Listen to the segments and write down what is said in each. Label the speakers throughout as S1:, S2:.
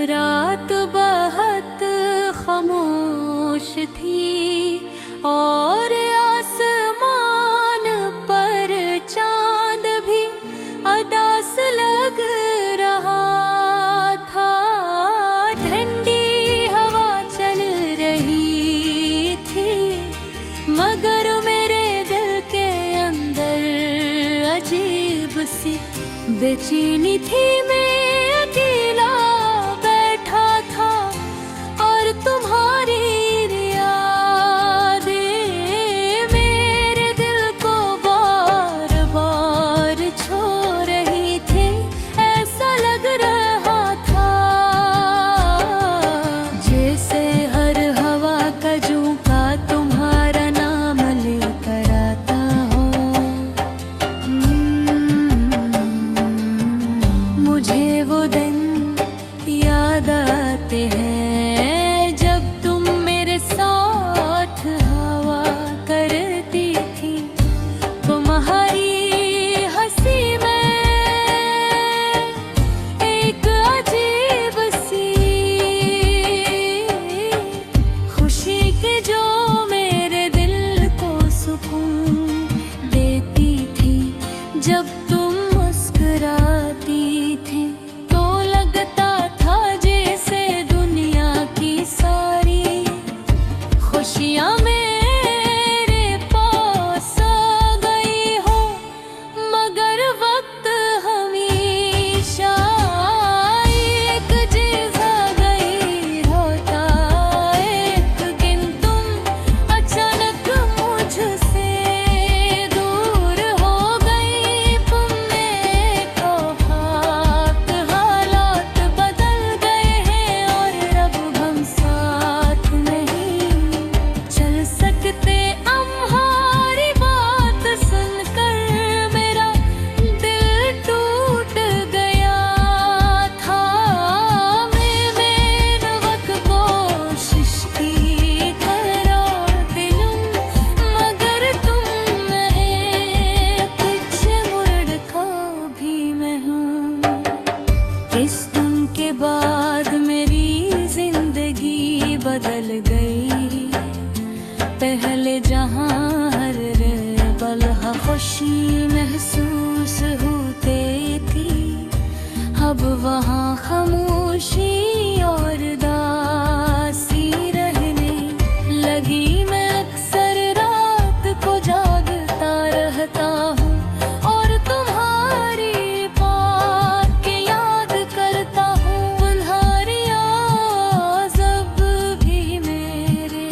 S1: रात बहुत खामोश थी और आसमान पर चांद भी उदास लग रहा था। ठंडी हवा चल रही थी मगर मेरे दिल के अंदर अजीब सी बेचैनी थी। मैं अकेला बैठा था और तुम्हारी यादें मेरे दिल को बार बार छू रही थी। ऐसा लग रहा था जैसे हर हवा का झोंका तुम्हारा नाम लेकर आता हो। मुझे वो दिन याद आते हैं जब तुम मेरे साथ हवा करती थी। तुम्हारी हंसी में एक अजीब सी खुशी के जो मेरे दिल को सुकून देती थी। जब तुम मुस्कुराती थी तो लगता था जैसे दुनिया की सारी खुशियाँ मेरे पास आ गई हो। मगर वक्त हमेशा एक जैसा गई होता एक दिन तुम अचानक मुझसे दूर हो गई। तुमने कहा हालात बदल गए हैं और अब हम साथ नहीं चल सकते। हमारी बात सुनकर मेरा दिल टूट गया था। मैंने वक्त कोशिश की ठहरा दिलूं मगर तुम नहीं पीछे मुड़ का भी मैं हूँ। इस दिन के बाद मेरी जिंदगी बदल गई। पहले जहाँ हर पल खुशी महसूस होते थी अब वहाँ खामोशी और दासी रहने लगी। मैं अक्सर रात को जागता रहता हूँ और तुम्हारी बात के याद करता हूँ। तुम्हारी आवाज़ अब भी मेरे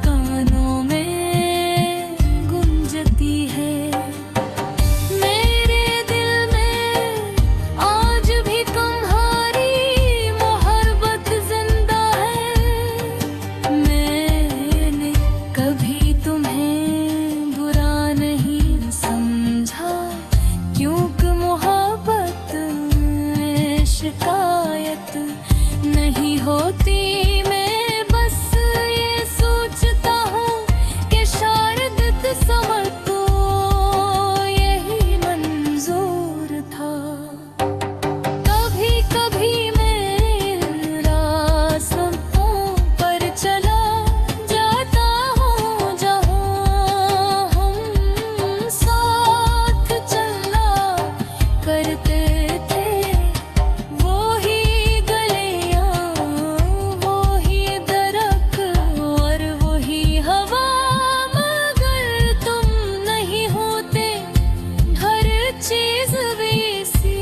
S1: कानों में गूंजती है। मेरे दिल में आज भी तुम्हारी मोहब्बत जिंदा है। मैंने कभी तुम्हें बुरा नहीं समझा क्योंकि मोहब्बत में शिकायत नहीं होती। मैं बस ये सोचता हूँ कि शायद समय को यही मंजूर था। कभी कभी मैं रास्तों पर चला जाता हूँ जहाँ हम साथ चला करते थे। वो ही गलियाँ वो ही दरख्त और वो ही हवा मगर तुम नहीं होते। हर चीज वैसी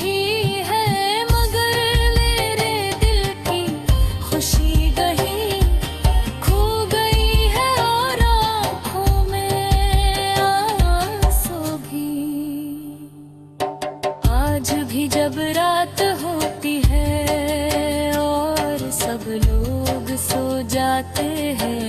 S1: ही है मगर मेरे दिल की खुशी गई खो गई है और आँखों में आंसू भी। आज भी जब रात होती है और सब लोग सो जाते हैं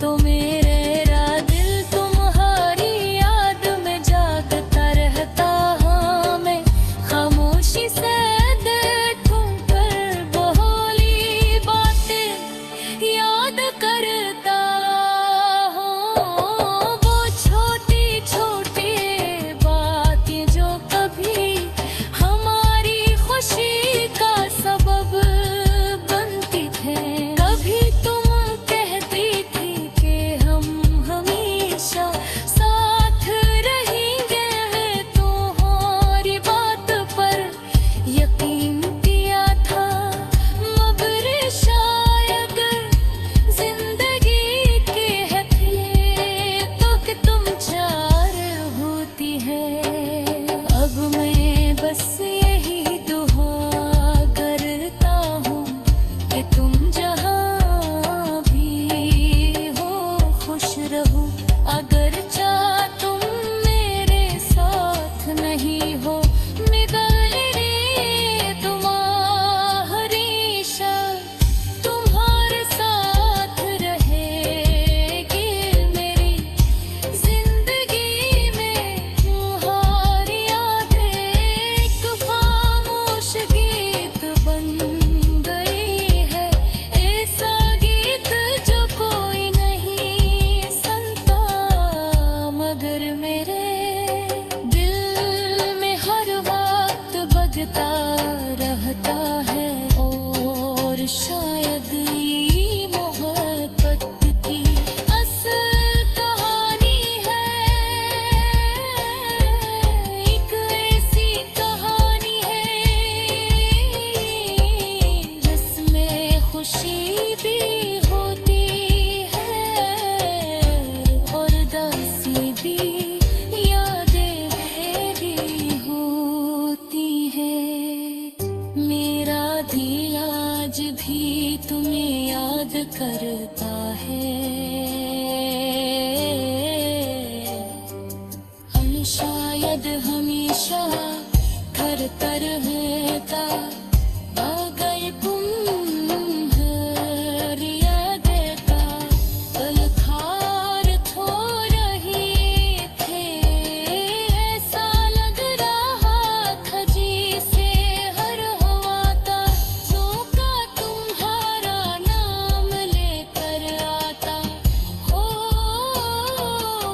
S1: तो मेरा दिल तुम्हारी याद में जागता रहता। हाँ मैं खामोशी से देखूं कर बोली बातें भी होती है और दासी भी, यादें मेरी होती है। मेरा दिल आज भी तुम्हें याद करता है। हम शायद हमेशा करता रहता गए तुम हर यादें का कल खार थो रही थे। ऐसा लग रहा था जैसे हर हवा का झोंका तुम्हारा नाम लेकर आता हो।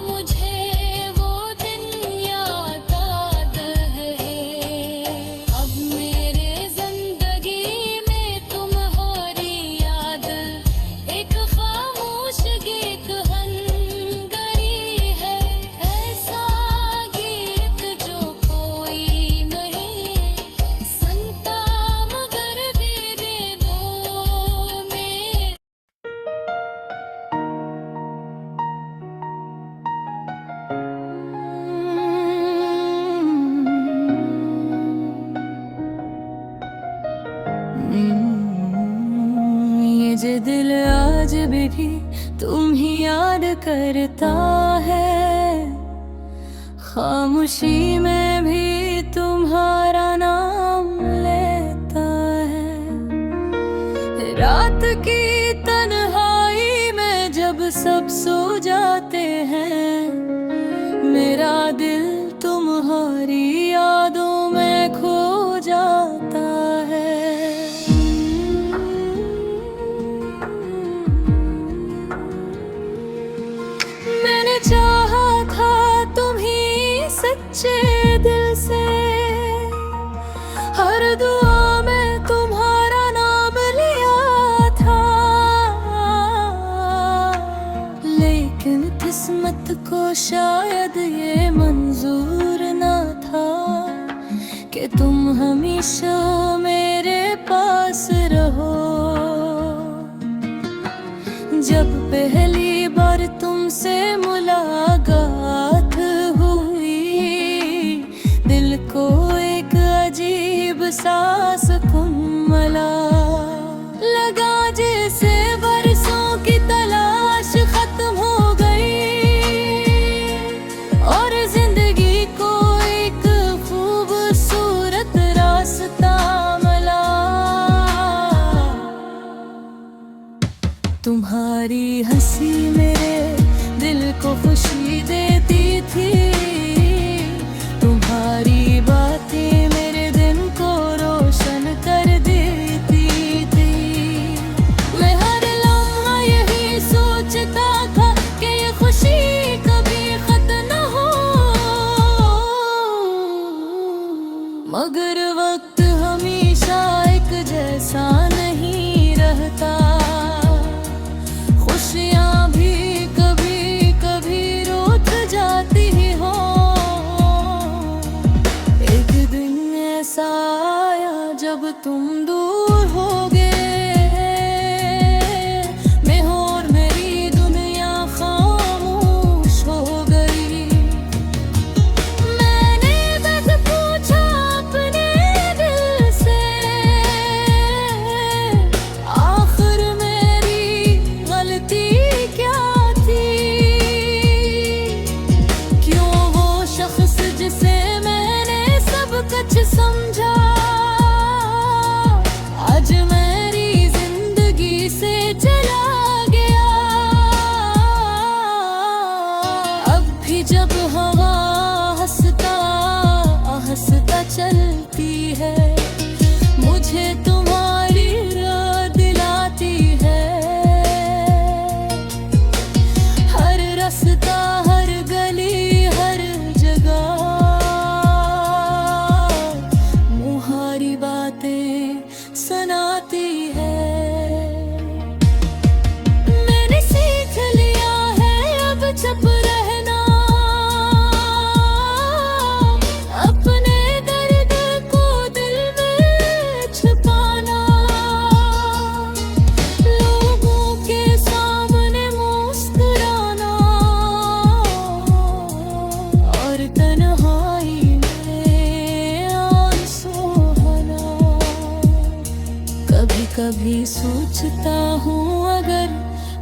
S1: मुझे वो दिन याद है। अब मेरे जिंदगी में तुम्हारी याद एक खामोश गीत हंगरी है। ऐसा गीत जो कोई नहीं सुनता मगर मेरे दिल में। ये जो दिल आज भी तुम ही याद करता है। खामोशी में भी तुम्हारा नाम लेता है। रात की तन्हाई में जब सब सो जाते हैं, मेरा दिल तुम्हारी यादों में खो जाता है। मैंने चाहा था तुम्हीं सच्चे दिल से, हर दुआ में तुम्हारा नाम लिया था। लेकिन किस्मत को शायद ये मंजूर ना था कि तुम हमेशा मेरे पास रहो। जब पहली बार तुमसे मुलाकात हुई, दिल को एक अजीब सा सुकून मिला। लगा जैसे बरसों की तलाश खत्म हो गई और जिंदगी को एक खूबसूरत रास्ता मिला। तुम्हारी हंसी मेरे दिल को खुशी देती थी। तुम्हारी बातें मेरे दिन को रोशन कर देती थी। मैं हर लम्हा यही सोचता था कि ये खुशी कभी खत्म न हो। मगर वक्त हमेशा एक जैसा नहीं रहता। खुशियाँ भी कभी कभी रूठ जाती हो।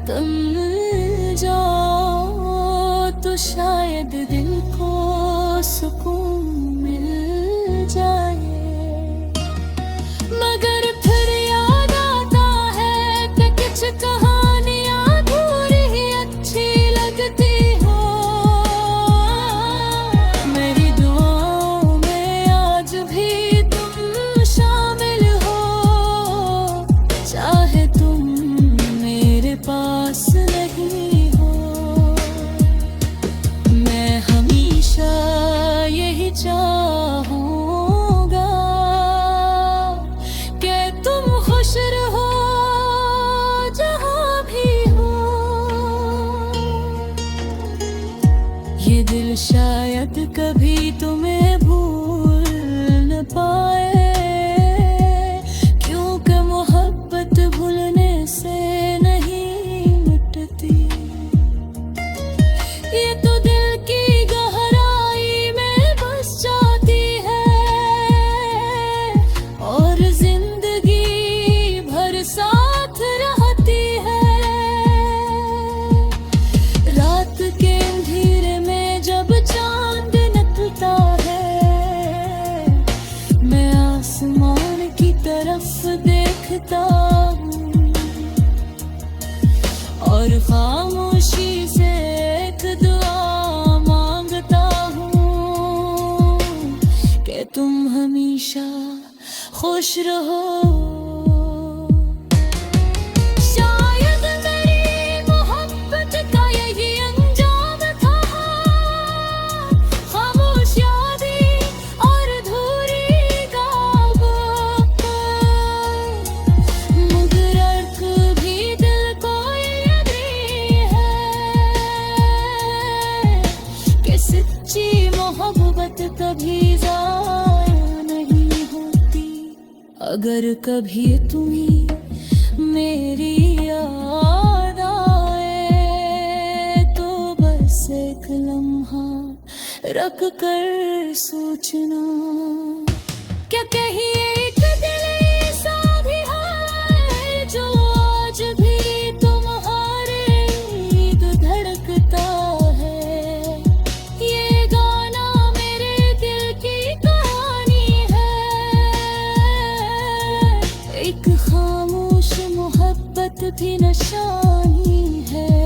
S1: तुम मिल जाओ तो शायद दिल को सुकून मिल जाए। मगर फिर याद आता है कि कुछ कहानियां अधूरी ही अच्छी लगती हो। मेरी दुआओं में आज भी तुम शामिल हो, चाहे तुम मेरे पास नहीं हो। मैं हमेशा यही चाहूंगा कि तुम खुश रहो जहां भी हो। ये दिल शायद कभी तुम्हें भूल न पाए, क्योंकि मोहब्बत भूलने से नहीं मिटती। ये तो दिल की गहराई में बस जाती है और जिंदगी भर साथ रहती है। रात के अंधेरे में जब चांद निकलता है, मैं आसमान की तरफ देखता हूँ और खामोशी से एक दुआ मांगता हूँ कि तुम हमेशा खुश रहो। शायद मेरी मोहब्बत का यही अंजाम था, खामोश यादें और अधूरी ख्वाबों का। मगर अर्थ भी दिल को यही है कि सच्ची मोहब्बत कभी ज़ाया नहीं होती। अगर कभी तुम्हें मेरी याद आए तो बस एक लम्हा रख कर सोचना, क्या कहीं एक दिल ऐसा भी है जो आज भी तुम्हारे ईद धड़कता है। ये गाना मेरे दिल की कहानी है, एक खामोश मोहब्बत भी निशानी है।